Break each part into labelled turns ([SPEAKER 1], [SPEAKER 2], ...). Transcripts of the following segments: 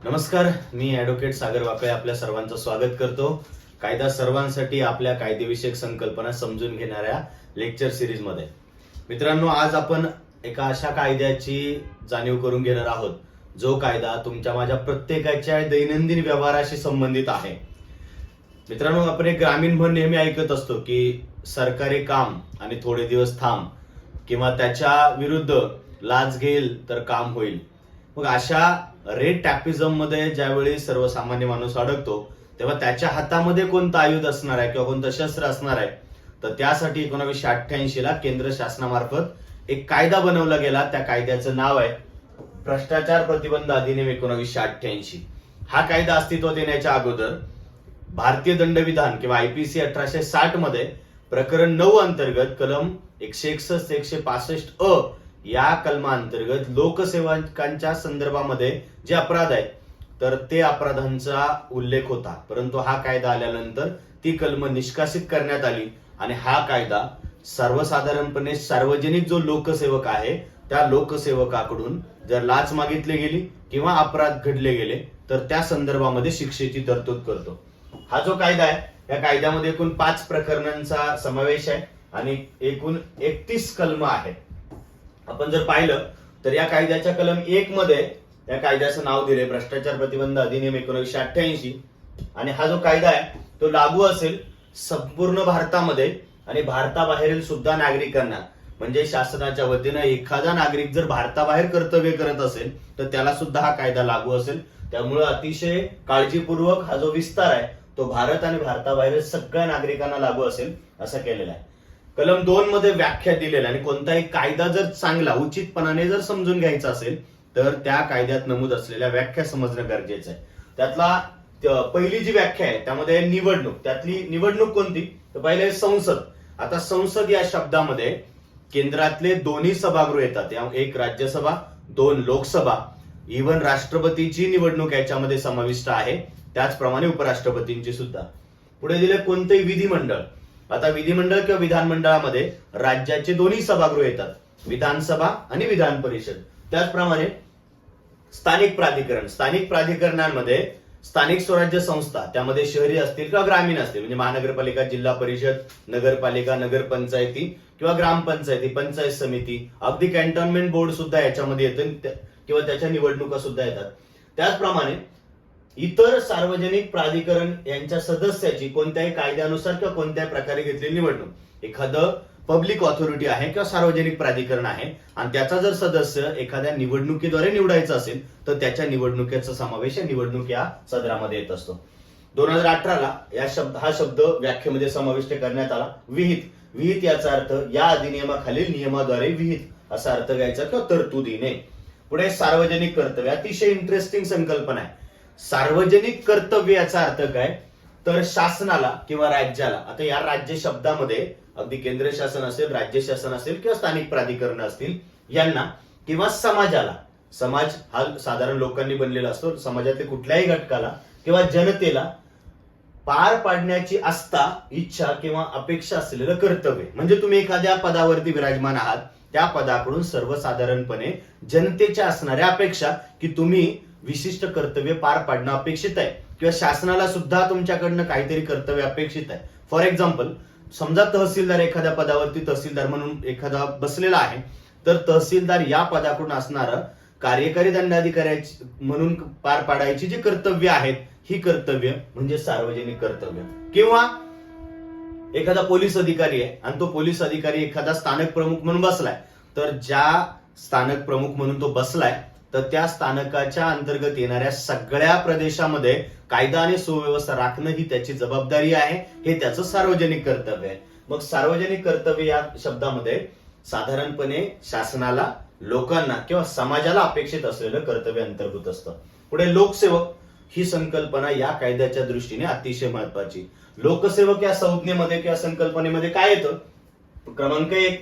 [SPEAKER 1] नमस्कार, मी ॲडव्होकेट सागर वाकळे आपल्या सर्वांचं स्वागत करतो. कायदा सर्वांसाठी आपल्या कायदेविषयक संकल्पना समजून घेणाऱ्या लेक्चर सिरीज मध्ये. मित्रांनो, आज आपण एका अशा कायद्याची जाणीव करून घेणार आहोत जो कायदा तुमच्या माझ्या प्रत्येकाच्या दैनंदिन व्यवहाराशी संबंधित आहे. मित्रांनो, आपण एक ग्रामीण म्हण नेहमी ऐकत असतो की सरकारी काम आणि थोडे दिवस थांब, किंवा त्याच्या विरुद्ध लाच घेईल तर काम होईल. मग अशा रेड टॅपिझम मध्ये ज्यावेळी सर्वसामान्य माणूस अडकतो तेव्हा त्याच्या हातामध्ये कोणतं आयुध असणार आहे किंवा कोणतं शस्त्र असणार आहे, तर त्यासाठी 1988 ला केंद्र शासनामार्फत एक कायदा बनवला गेला. त्या कायद्याचं नाव आहे भ्रष्टाचार प्रतिबंध अधिनियम 1988. हा कायदा अस्तित्वात येण्याच्या अगोदर भारतीय दंडविधान किंवा IPC 1860 मध्ये प्रकरण 9 अंतर्गत कलम 161 165 अ या कलमांतर्गत लोकसेवकांच्या संदर्भामध्ये जे अपराध आहेत तर ते अपराधांचा उल्लेख होता. परंतु हा कायदा आल्यानंतर ती कलम निष्कासित करण्यात आली आणि हा कायदा सर्वसाधारणपणे सार्वजनिक जो लोकसेवक आहे त्या लोकसेवकाकडून जर लाच मागितली गेली किंवा अपराध घडले गेले तर त्या संदर्भामध्ये शिक्षेची तरतूद करतो. हा जो कायदा आहे या कायद्यामध्ये एकूण 5 प्रकरणांचा समावेश आहे आणि एकूण 31 कलम आहेत. आपण जर पाहिलं तर या कायद्याच्या कलम 1 मध्ये या कायद्याचं नाव दिले भ्रष्टाचार प्रतिबंध अधिनियम 1988. आणि हा जो कायदा आहे तो लागू असेल संपूर्ण भारतामध्ये आणि भारताबाहेरील सुद्धा नागरिकांना. म्हणजे शासनाच्या वतीनं एखादा नागरिक जर भारताबाहेर कर्तव्य करत असेल तर त्याला सुद्धा हा कायदा लागू असेल. त्यामुळे अतिशय काळजीपूर्वक हा जो विस्तार आहे तो भारत आणि भारताबाहेर सगळ्या नागरिकांना लागू असेल असं केलेलं आहे. कलम 2 मध्ये व्याख्या दिलेल्या आणि कोणताही कायदा जर चांगला उचितपणाने जर समजून घ्यायचा असेल तर त्या कायद्यात नमूद असलेल्या व्याख्या समजणं गरजेचं आहे. त्यातला पहिली जी व्याख्या आहे त्यामध्ये निवडणूक. त्यातली निवडणूक कोणती तर पहिले संसद. आता संसद या शब्दामध्ये केंद्रातले दोन्ही सभागृह येतात. एक राज्यसभा, 2 लोकसभा, इव्हन राष्ट्रपतीची निवडणूक याच्यामध्ये समाविष्ट आहे. त्याचप्रमाणे उपराष्ट्रपतींची सुद्धा. पुढे दिले कोणतेही विधिमंडळ. आता विधिमंडळ किंवा विधानमंडळामध्ये राज्याचे दोन्ही सभागृह येतात, विधानसभा आणि विधान परिषद. त्याचप्रमाणे स्थानिक प्राधिकरण. स्थानिक प्राधिकरणांमध्ये स्थानिक स्वराज्य संस्था, त्यामध्ये शहरी असतील किंवा ग्रामीण असतील, म्हणजे महानगरपालिका, जिल्हा परिषद, नगरपालिका, नगरपंचायती किंवा ग्रामपंचायती, पंचायत समिती, अगदी कॅन्टोन्मेंट बोर्ड सुद्धा याच्यामध्ये येतं किंवा त्याच्या निवडणुका सुद्धा येतात. त्याचप्रमाणे इतर सार्वजनिक प्राधिकरण यांच्या सदस्याची कोणत्याही कायद्यानुसार किंवा कोणत्याही प्रकारे घेतलेली निवडणूक. एखादं पब्लिक ऑथॉरिटी आहे किंवा सार्वजनिक प्राधिकरण आहे आणि त्याचा जर सदस्य एखाद्या निवडणुकीद्वारे निवडायचा असेल तर त्याच्या निवडणुकीचा समावेश निवडणूक या सदरामध्ये येत असतो. 2018 ला हा शब्द व्याख्येमध्ये समाविष्ट करण्यात आला. विहित. विहित याचा अर्थ या अधिनियमाखालील नियमाद्वारे विहित असा अर्थ घ्यायचा किंवा तरतुदीने. पुढे सार्वजनिक कर्तव्य. अतिशय इंटरेस्टिंग संकल्पना आहे. सार्वजनिक कर्तव्य याचा अर्थ काय तर शासनाला किंवा राज्याला. आता या राज्य शब्दामध्ये अगदी केंद्र शासन असेल, राज्य शासन असेल किंवा स्थानिक प्राधिकरण असतील यांना किंवा समाजाला. समाज हा साधारण लोकांनी बनलेला असतो. समाजातील कुठल्याही घटकाला किंवा जनतेला पार पाडण्याची आस्था, इच्छा किंवा अपेक्षा असलेलं कर्तव्य. म्हणजे तुम्ही एखाद्या पदावरती विराजमान आहात, त्या पदाकडून सर्वसाधारणपणे जनतेच्या असणाऱ्या अपेक्षा की तुम्ही विशिष्ट कर्तव्य पार पाडणं अपेक्षित आहे किंवा शासनाला सुद्धा तुमच्याकडनं काहीतरी कर्तव्य अपेक्षित आहे. फॉर एक्झाम्पल, समजा तहसीलदार एखाद्या पदावरती तहसीलदार म्हणून एखादा बसलेला आहे, तर तहसीलदार या पदाकडून असणारं कार्यकारी दंडाधिकारी म्हणून पार पाडायची जी कर्तव्य आहेत ही कर्तव्य म्हणजे सार्वजनिक कर्तव्य. किंवा एखादा पोलीस अधिकारी आहे आणि तो पोलीस अधिकारी एखादा स्थानक प्रमुख म्हणून बसलाय, तर ज्या स्थानक प्रमुख म्हणून तो बसलाय तर त्या स्थानकाच्या अंतर्गत येणाऱ्या सगळ्या प्रदेशामध्ये कायदा आणि सुव्यवस्था राखणं ही त्याची जबाबदारी आहे. हे त्याचं सार्वजनिक कर्तव्य आहे. मग सार्वजनिक कर्तव्य या शब्दामध्ये साधारणपणे शासनाला, लोकांना किंवा समाजाला अपेक्षित असलेलं कर्तव्य अंतर्भूत असतं. पुढे लोकसेवक ही संकल्पना या कायद्याच्या दृष्टीने अतिशय महत्वाची. लोकसेवक या संज्ञेमध्ये किंवा संकल्पनेमध्ये काय येतं. क्रमांक 1,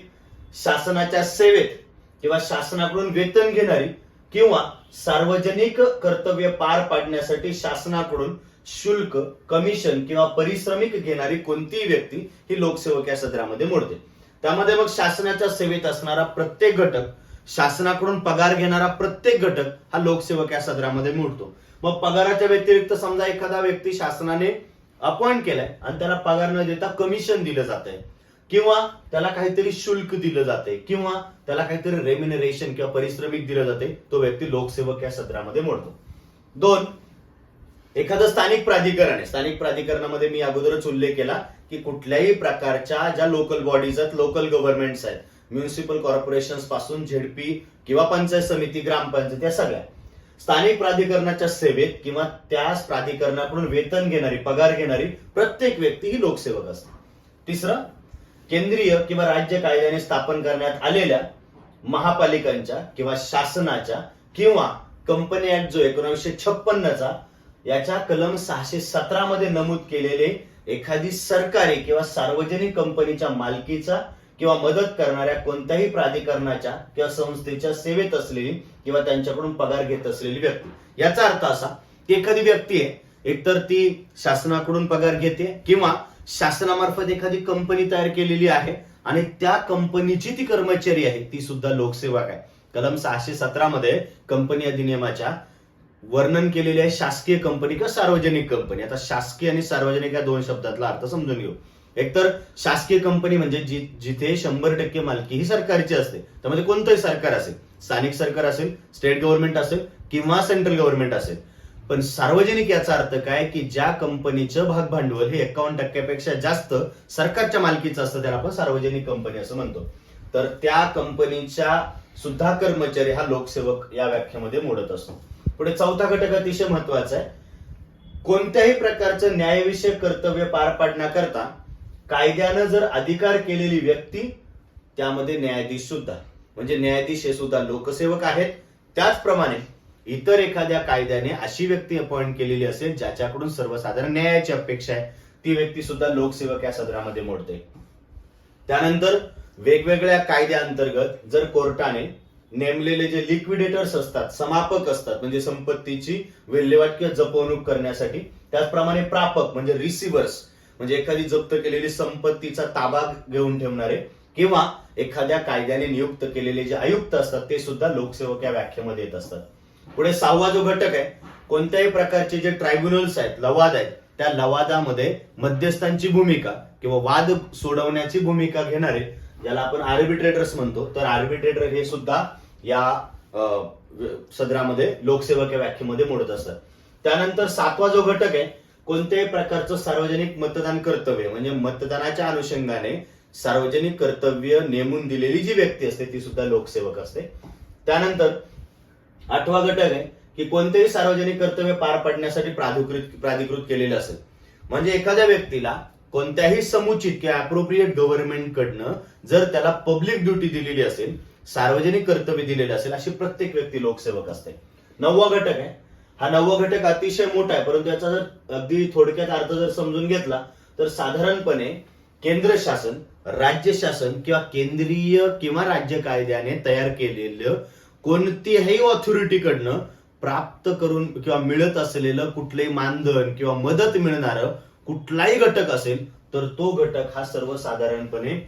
[SPEAKER 1] शासनाच्या सेवेत किंवा शासनाकडून वेतन घेणारी किंवा सार्वजनिक कर्तव्य पार पाडण्यासाठी शासनाकडून शुल्क, कमिशन किंवा परिश्रमिक घेणारी कोणतीही व्यक्ती ही लोकसेवक या सदरामध्ये मोडते. त्यामध्ये मग शासनाच्या सेवेत असणारा प्रत्येक घटक शासनाकडून पगार घेणारा प्रत्येक घटक हा लोकसेवक या सदरामध्ये मोडतो. मग पगाराच्या व्यतिरिक्त समजा एखादा व्यक्ती शासनाने अपॉइंट केलाय आणि त्याला पगार न देता कमिशन दिलं जातंय, किंवा त्याला काहीतरी शुल्क दिलं जाते, किंवा त्याला काहीतरी रेम्युनरेशन किंवा पारिश्रमिक दिलं जाते, तो व्यक्ती लोकसेवक या सदरामध्ये मोडतो. 2, एखादं स्थानिक प्राधिकरण आहे. स्थानिक प्राधिकरणामध्ये मी अगोदरच उल्लेख केला की कुठल्याही प्रकारच्या ज्या लोकल बॉडीज आहेत, लोकल गव्हर्नमेंट्स आहेत, म्युनिसिपल कॉर्पोरेशन्स पासून झेडपी किंवा पंचायत समिती, ग्रामपंचायत, या सगळ्या स्थानिक प्राधिकरणाच्या सेवेत किंवा त्याच प्राधिकरणाकडून वेतन घेणारी, पगार घेणारी प्रत्येक व्यक्ती ही लोकसेवक असते. 3, केंद्रीय किंवा राज्य कायद्याने स्थापन करण्यात आलेल्या महापालिकांच्या किंवा शासनाच्या किंवा कंपनी ऍक्ट जो 1956चा याच्या कलम 617 मध्ये नमूद केलेले एखादी सरकारी किंवा सार्वजनिक कंपनीच्या मालकीचा किंवा मदत करणाऱ्या कोणत्याही प्राधिकरणाच्या किंवा संस्थेच्या सेवेत असलेली किंवा त्यांच्याकडून पगार घेत असलेली व्यक्ती. याचा अर्थ असा की एखादी व्यक्ती आहे, एकतर ती शासनाकडून पगार घेते किंवा शासनामार्फत एखादी कंपनी तयार केलेली आहे आणि त्या कंपनीची ती कर्मचारी आहे, ती सुद्धा लोकसेवक आहे. कलम 617 मध्ये कंपनी अधिनियमाच्या वर्णन केलेले आहे शासकीय कंपनी किंवा सार्वजनिक कंपनी. आता शासकीय आणि सार्वजनिक या 2 शब्दातला अर्थ समजून घेऊ. एकतर शासकीय कंपनी म्हणजे जिथे 100% मालकी ही सरकारची असते, त्यामध्ये कोणतंही सरकार असेल, स्थानिक सरकार असेल, स्टेट गव्हर्नमेंट असेल किंवा सेंट्रल गव्हर्नमेंट असेल. पण सार्वजनिक याचा अर्थ काय की ज्या कंपनीचं भाग भांडवल हे 51% जास्त सरकारच्या मालकीचं असतं, त्याला आपण सार्वजनिक कंपनी असं म्हणतो. तर त्या कंपनीच्या सुद्धा कर्मचारी हा लोकसेवक या व्याख्येमध्ये मोडत असतो. पुढे 4था घटक अतिशय महत्वाचा आहे. कोणत्याही प्रकारचं न्यायविषयक कर्तव्य पार पाडण्याकरता कायद्यानं जर अधिकार केलेली व्यक्ती, त्यामध्ये न्यायाधीश सुद्धा, म्हणजे न्यायाधीश हे सुद्धा लोकसेवक आहेत. त्याचप्रमाणे इतर एखाद्या कायद्याने अशी व्यक्ती अपॉइंट केलेली असेल ज्याच्याकडून सर्वसाधारण न्यायाची अपेक्षा आहे, ती व्यक्ती सुद्धा लोकसेवक या सदरामध्ये मोडते. त्यानंतर वेगवेगळ्या कायद्याअंतर्गत जर कोर्टाने नेमलेले जे लिक्विडेटर्स असतात, समापक असतात, म्हणजे संपत्तीची विल्हेवाट किंवा जपवणूक करण्यासाठी, त्याचप्रमाणे प्रापक म्हणजे रिसिव्हर्स म्हणजे एखादी जप्त केलेली संपत्तीचा ताबा घेऊन ठेवणारे, किंवा एखाद्या कायद्याने नियुक्त केलेले जे आयुक्त असतात ते सुद्धा लोकसेवक या व्याख्येमध्ये येत असतात. पुढे 6वा जो घटक आहे, कोणत्याही प्रकारचे जे ट्रायब्युनल्स आहेत, लवाद आहेत, त्या लवादामध्ये मध्यस्थांची भूमिका किंवा वाद सोडवण्याची भूमिका घेणारे, ज्याला आपण आर्बिट्रेटर्स म्हणतो, तर आर्बिट्रेटर हे सुद्धा या सदरामध्ये लोकसेवक या व्याख्येमध्ये मोडत असतात. त्यानंतर 7वा जो घटक आहे, कोणत्याही प्रकारचं सार्वजनिक मतदान कर्तव्य म्हणजे मतदानाच्या अनुषंगाने सार्वजनिक कर्तव्य नेमून दिलेली जी व्यक्ती असते ती सुद्धा लोकसेवक असते. त्यानंतर 8वा घटक आहे की कोणतेही सार्वजनिक कर्तव्य पार पाडण्यासाठी प्राधिकृत केलेलं असेल, म्हणजे एखाद्या व्यक्तीला कोणत्याही समुचित किंवा अप्रोप्रिएट गव्हर्नमेंट कडनं जर त्याला पब्लिक ड्युटी दिलेली असेल, सार्वजनिक कर्तव्य दिलेले असेल, अशी प्रत्येक व्यक्ती लोकसेवक असते. 9वा घटक आहे. हा 9वा घटक अतिशय मोठा आहे, परंतु याचा जर अगदी थोडक्यात अर्थ जर समजून घेतला तर साधारणपणे केंद्र शासन, राज्य शासन किंवा केंद्रीय किंवा राज्य कायद्याने तयार केलेलं कोणत्याही ऑथॉरिटीकडनं प्राप्त करून किंवा मिळत असलेलं कुठलंही मानधन किंवा मदत मिळणारं कुठलाही घटक असेल तर तो घटक हा सर्वसाधारणपणे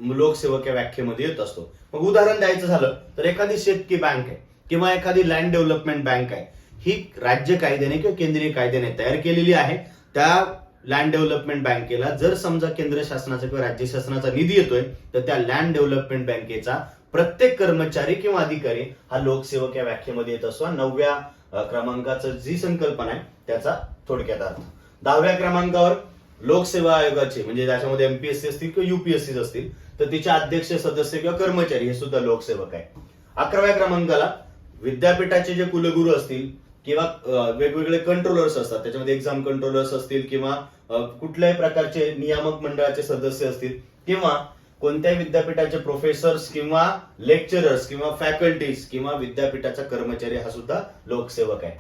[SPEAKER 1] लोकसेवक या व्याख्येमध्ये येत असतो. मग उदाहरण द्यायचं झालं तर एखादी शेतकी बँक आहे किंवा एखादी लँड डेव्हलपमेंट बँक आहे, ही राज्य कायद्याने किंवा केंद्रीय कायद्याने तयार केलेली आहे. त्या लँड डेव्हलपमेंट बँकेला जर समजा केंद्र शासनाचा किंवा राज्य शासनाचा निधी येतोय तर त्या लँड डेव्हलपमेंट बँकेचा प्रत्येक कर्मचारी किंवा अधिकारी हा लोकसेवक या व्याख्येमध्ये येत असतो. 9व्या क्रमांकाचं जी संकल्पना आहे त्याचा थोडक्यात अर्थ. 10व्या क्रमांकावर लोकसेवा आयोगाचे म्हणजे ज्याच्यामध्ये एमपीएससी असतील किंवा युपीएससी असतील तर तिचे अध्यक्ष, सदस्य किंवा कर्मचारी हे सुद्धा लोकसेवक आहे. 11व्या क्रमांकाला विद्यापीठाचे जे कुलगुरू असतील किंवा वेगवेगळे कंट्रोलर्स असतात, त्याच्यामध्ये एक्झाम कंट्रोलर्स असतील किंवा कुठल्याही प्रकारचे नियामक मंडळाचे सदस्य असतील किंवा कोणत्याही विद्यापीठाचे प्रोफेसर्स किंवा लेक्चरर्स किंवा फॅकल्टीज किंवा विद्यापीठाचा कर्मचारी हा सुद्धा लोकसेवक आहे.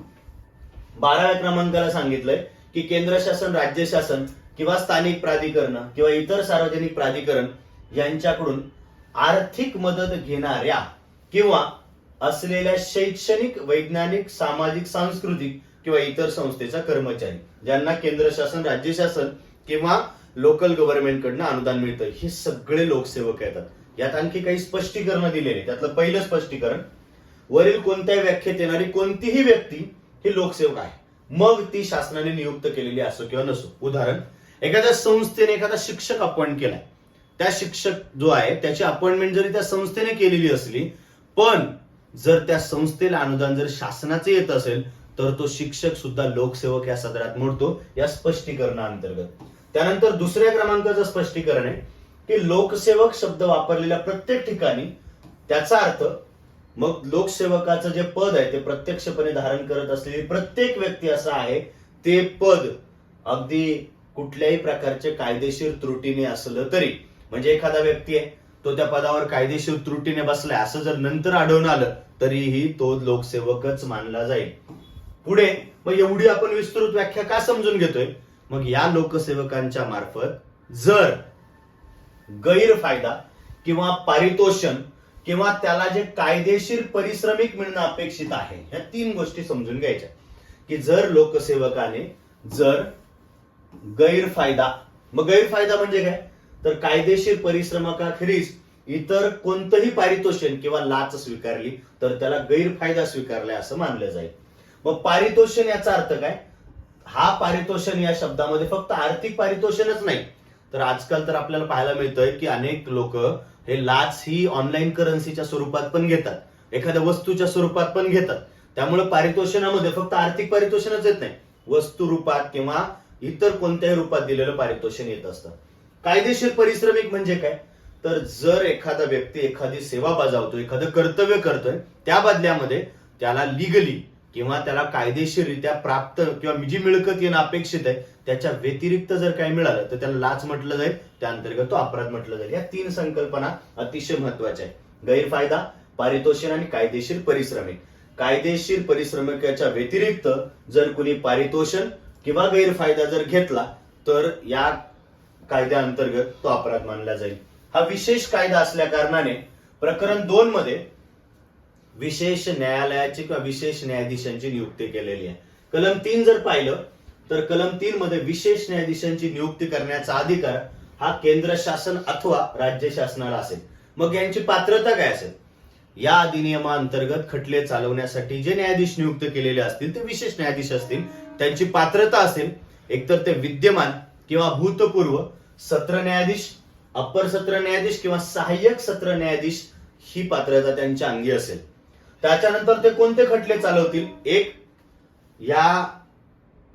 [SPEAKER 1] 12व्या क्रमांकाला सांगितलंय की केंद्र शासन, राज्य शासन किंवा स्थानिक प्राधिकरण किंवा इतर सार्वजनिक प्राधिकरण यांच्याकडून आर्थिक मदत घेणाऱ्या किंवा असलेल्या शैक्षणिक, वैज्ञानिक, सामाजिक, सांस्कृतिक किंवा इतर संस्थेचा कर्मचारी ज्यांना केंद्र शासन, राज्य शासन किंवा लोकल गव्हर्नमेंट कडनं अनुदान मिळतं, हे सगळे लोकसेवक येतात. यात आणखी काही स्पष्टीकरण दिलेली. त्यातलं पहिलं स्पष्टीकरण, वरील कोणत्याही व्याख्येत येणारी कोणतीही व्यक्ती ही लोकसेवक आहे, मग ती शासनाने नियुक्त केलेली असो किंवा नसो. उदाहरण, एखाद्या संस्थेने एखादा शिक्षक अपॉइंट केलाय, त्या शिक्षक जो आहे त्याची अपॉइंटमेंट जरी त्या संस्थेने केलेली असली, पण जर त्या संस्थेला अनुदान जर शासनाचे येत असेल तर तो शिक्षक सुद्धा लोकसेवक या सदरात मोडतो, या स्पष्टीकरणाअंतर्गत. त्यानंतर दुसऱ्या क्रमांकाचं स्पष्टीकरण आहे की लोकसेवक शब्द वापरलेल्या प्रत्येक ठिकाणी त्याचा अर्थ, मग लोकसेवकाचं जे पद आहे ते प्रत्यक्षपणे धारण करत असलेली प्रत्येक व्यक्ती असं आहे, ते पद अगदी कुठल्याही प्रकारचे कायदेशीर त्रुटीने असलं तरी, म्हणजे एखादा व्यक्ती आहे तो त्या पदावर कायदेशीर त्रुटीने बसलाय असं जर नंतर आढळून आलं तरीही तो लोकसेवकच मानला जाईल. पुढे मग एवढी आपण विस्तृत व्याख्या का समजून घेतोय? मग या लोकसेवकांच्या मार्फत जर गैरफायदा किंवा पारितोषण किंवा त्याला जे कायदेशीर परिश्रमिक मिळणं अपेक्षित आहे, ह्या 3 गोष्टी समजून घ्यायच्या. की जर लोकसेवकाने जर गैरफायदा, मग गैरफायदा म्हणजे काय, तर कायदेशीर परिश्रमाखेरीज इतर कोणतंही पारितोषण किंवा लाच स्वीकारली तर त्याला गैरफायदा स्वीकारलाय असं मानलं जाईल. मग पारितोषण याचा अर्थ काय? हा पारितोषण या शब्दामध्ये फक्त आर्थिक पारितोषणच नाही, तर आजकाल तर आपल्याला पाहायला मिळतंय की अनेक लोक हे लाच ही ऑनलाईन करन्सीच्या स्वरूपात पण घेतात, एखाद्या वस्तूच्या स्वरूपात पण घेतात. त्यामुळे पारितोषणामध्ये फक्त आर्थिक पारितोषणच येत नाही, वस्तू रूपात किंवा इतर कोणत्याही रूपात दिलेलं पारितोषण येत असतं. कायदेशीर परिश्रमिक म्हणजे काय, तर जर एखादा व्यक्ती एखादी सेवा बजावतोय, एखादं कर्तव्य करतोय, त्या बदल्यामध्ये त्याला लिगली किंवा त्याला कायदेशीररित्या प्राप्त किंवा जी मिळकत येणं अपेक्षित आहे त्याच्या व्यतिरिक्त जर काही मिळालं तर त्याला लाच म्हटलं जाईल, त्या अंतर्गत तो अपराध म्हटलं जाईल. या 3 संकल्पना अतिशय महत्वाच्या आहेत, गैरफायदा, पारितोषण आणि कायदेशीर परिश्रमिक. कायदेशीर परिश्रमिकाच्या व्यतिरिक्त जर कुणी पारितोषण किंवा गैरफायदा जर घेतला तर या कायद्याअंतर्गत तो अपराध मानला जाईल. हा विशेष कायदा असल्या कारणाने प्रकरण 2 मध्ये विशेष न्यायालयाची किंवा विशेष न्यायाधीशांची नियुक्ती केलेली आहे. कलम 3 जर पाहिलं तर कलम 3 मध्ये विशेष न्यायाधीशांची नियुक्ती करण्याचा अधिकार हा केंद्र शासन अथवा राज्य शासनाला असेल. मग यांची पात्रता काय असेल? या अधिनियमाअंतर्गत खटले चालवण्यासाठी जे न्यायाधीश नियुक्त केलेले असतील ते विशेष न्यायाधीश असतील. त्यांची पात्रता असेल एकतर ते विद्यमान किंवा भूतपूर्व सत्र न्यायाधीश, अप्पर सत्र न्यायाधीश किंवा सहाय्यक सत्र न्यायाधीश, ही पात्रता त्यांच्या अंगी असेल. त्याच्यानंतर ते कोणते खटले चालवतील? एक, या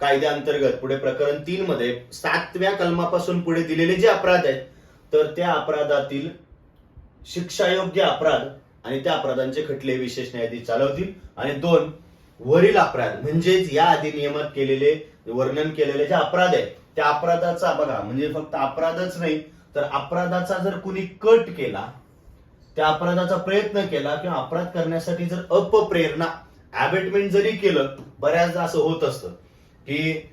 [SPEAKER 1] कायद्याअंतर्गत पुढे प्रकरण 3 मध्ये 7व्या कलमापासून पुढे दिलेले जे अपराध आहेत तर त्या अपराधातील शिक्षायोग्य अपराध आणि त्या अपराधांचे खटले विशेष न्यायाधीश चालवतील. आणि 2, वरील अपराध म्हणजेच या अधिनियमात केलेले वर्णन केलेले जे अपराध आहेत त्या अपराधाचा, बघा म्हणजे फक्त अपराधच नाही तर अपराधाचा जर कुणी कट केला, त्या अपराधाचा प्रयत्न केला किंवा अपराध करण्यासाठी जर अपप्रेरणा, ॲबेटमेंट जरी केलं, बऱ्याचदा असं होत असतं की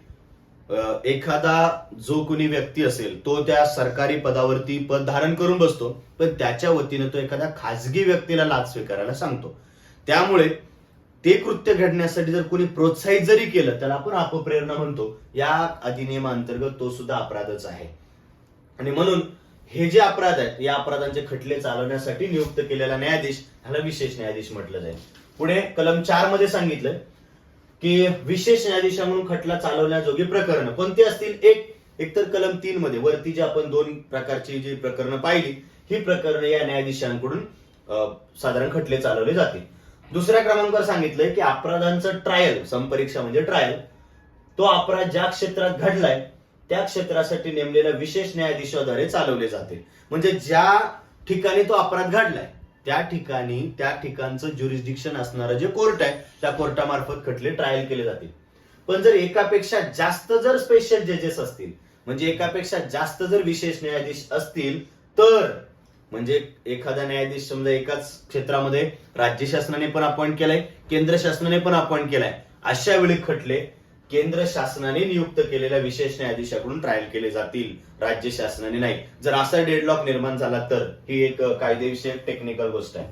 [SPEAKER 1] एखादा जो कुणी व्यक्ती असेल तो त्या सरकारी पदावरती पद धारण करून बसतो, पण त्याच्या वतीने तो एखाद्या खासगी व्यक्तीला लाच स्वीकारायला सांगतो. त्यामुळे ते कृत्य घडण्यासाठी जर कोणी प्रोत्साहित जरी केलं त्याला आपण अपप्रेरणा म्हणतो. या अधिनियमाअंतर्गत तो सुद्धा अपराधच आहे. आणि म्हणून हे जे अपराध आहेत या अपराधांचे खटले चालवण्यासाठी नियुक्त केलेला न्यायाधीश ह्याला विशेष न्यायाधीश म्हटलं जाईल. पुढे कलम 4 मध्ये सांगितलंय की विशेष न्यायाधीशा म्हणून खटला चालवण्याजोगी प्रकरण कोणती असतील? एकतर कलम 3 मध्ये वरती जे आपण 2 प्रकारची जी प्रकरणं पाहिली, ही प्रकरणं या न्यायाधीशांकडून साधारण खटले चालवले जातील. दुसऱ्या क्रमांकावर सांगितलंय की अपराधांचं ट्रायल, संपरीक्षा म्हणजे ट्रायल, तो अपराध ज्या क्षेत्रात घडलाय त्या क्षेत्रासाठी नेमलेल्या विशेष न्यायाधीशाद्वारे चालवले जातील. म्हणजे ज्या ठिकाणी तो अपराध घडलाय त्या ठिकाणी त्या ठिकाणचं ज्युरिस्डिक्शन असणारं जे कोर्ट आहे त्या कोर्टामार्फत खटले ट्रायल केले जातील. पण जर एकापेक्षा जास्त जर स्पेशल जजेस असतील, म्हणजे एकापेक्षा जास्त जर विशेष न्यायाधीश असतील, तर म्हणजे एखादा न्यायाधीश समजा एकाच क्षेत्रामध्ये राज्य शासनाने पण अपॉइंट केलाय, केंद्र शासनाने पण अपॉइंट केलाय, अशा वेळी खटले केंद्र शासनाने नियुक्त केलेल्या विशेष न्यायाधीशाकडून ट्रायल केले जातील, राज्य शासनाने नाही. जर असा डेडलॉक निर्माण झाला तर ही एक कायदेविषयक टेक्निकल गोष्ट आहे.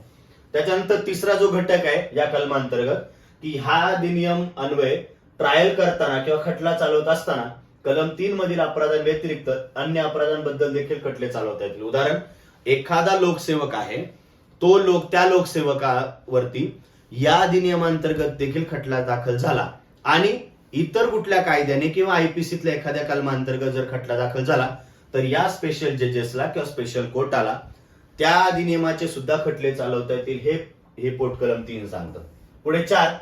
[SPEAKER 1] त्याच्यानंतर तिसरा जो घटक आहे या कलमांतर्गत की हा अधिनियम अन्वये ट्रायल करताना किंवा खटला चालवत असताना कलम 3 मधील अपराधांव्यतिरिक्त अन्य अपराधांबद्दल देखील खटले चालवता येतील. उदाहरण, एखादा लोकसेवक आहे, त्या लोकसेवकावरती या अधिनियमांतर्गत देखील खटला दाखल झाला आणि इतर कुठल्या कायद्याने किंवा आयपीसीतल्या एखाद्या कलमांतर्गत जर खटला दाखल झाला तर या स्पेशल जजेसला किंवा स्पेशल कोर्टाला त्या अधिनियमाचे सुद्धा खटले चालवता येतील, हे पोटकलम 3 सांगतं. पुढे 4,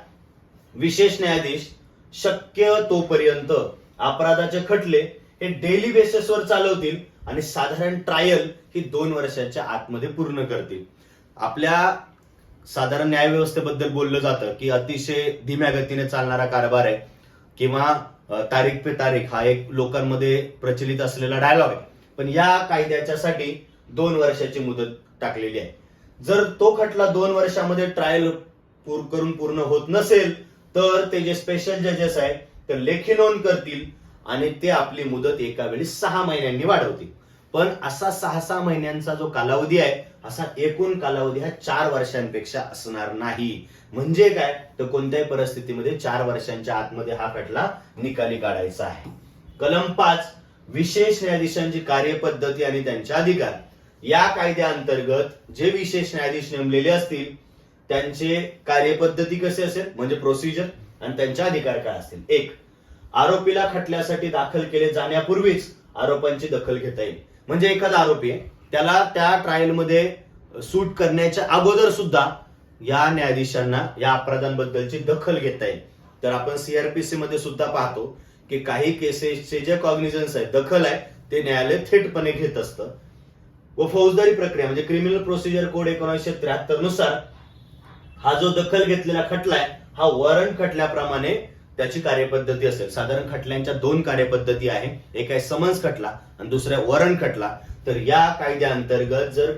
[SPEAKER 1] विशेष न्यायाधीश शक्य तोपर्यंत अपराधाचे खटले हे डेली बेसिसवर चालवतील आणि साधारण ट्रायल ही 2 वर्षाच्या आतमध्ये पूर्ण करतील. आपल्या साधारण न्यायव्यवस्थेबद्दल बोललं जातं की अतिशय धीम्या गतीने चालणारा कारभार आहे किंवा तारीख पे तारीख हा एक लोकांमध्ये प्रचलित असलेला डायलॉग आहे. पण या कायद्याच्यासाठी 2 वर्षाची मुदत टाकलेली आहे. जर तो खटला 2 वर्षामध्ये ट्रायल करून पूर्ण होत नसेल तर ते जे स्पेशल जजेस आहे ते लेखी नोंद करतील आणि ते आपली मुदत एका वेळी 6 महिन्यांनी वाढवतील. पण असा 6 महिन्यांचा जो कालावधी आहे असा एकूण कालावधी हा 4 वर्षांपेक्षा असणार नाही. म्हणजे काय तर कोणत्याही परिस्थितीमध्ये 4 वर्षांच्या आतमध्ये हा खटला निकाली काढायचा आहे. कलम 5, विशेष न्यायाधीशांची कार्यपद्धती आणि त्यांचे अधिकार. या कायद्याअंतर्गत जे विशेष न्यायाधीश नेमलेले असतील त्यांचे कार्यपद्धती कसे असेल म्हणजे प्रोसिजर आणि त्यांचे अधिकार काय असतील. 1, आरोपीला खटल्यासाठी दाखल केले जाण्यापूर्वीच आरोपांची दखल घेता येईल. म्हणजे एखादा आरोपी आहे त्याला त्या ट्रायलमध्ये सूट करण्याच्या अगोदर सुद्धा या न्यायाधीशांना या अपराधांबद्दलची दखल घेता येईल. तर आपण सीआरपीसी मध्ये सुद्धा पाहतो की काही केसेसचे जे कॉग्निझन्स आहे, दखल आहे, ते न्यायालय थेटपणे घेत असतं. व फौजदारी प्रक्रिया म्हणजे क्रिमिनल प्रोसिजर कोड 1973 नुसार हा जो दखल घेतलेला खटला आहे हा वॉरंट खटल्याप्रमाणे त्याची कार्यपद्धती असेल. साधारण खटल्यांच्या 2 कार्यपद्धती आहे, एक आहे समन्स खटला आणि दुसरा वॉरंट खटला. तर या कायद्याअंतर्गत जर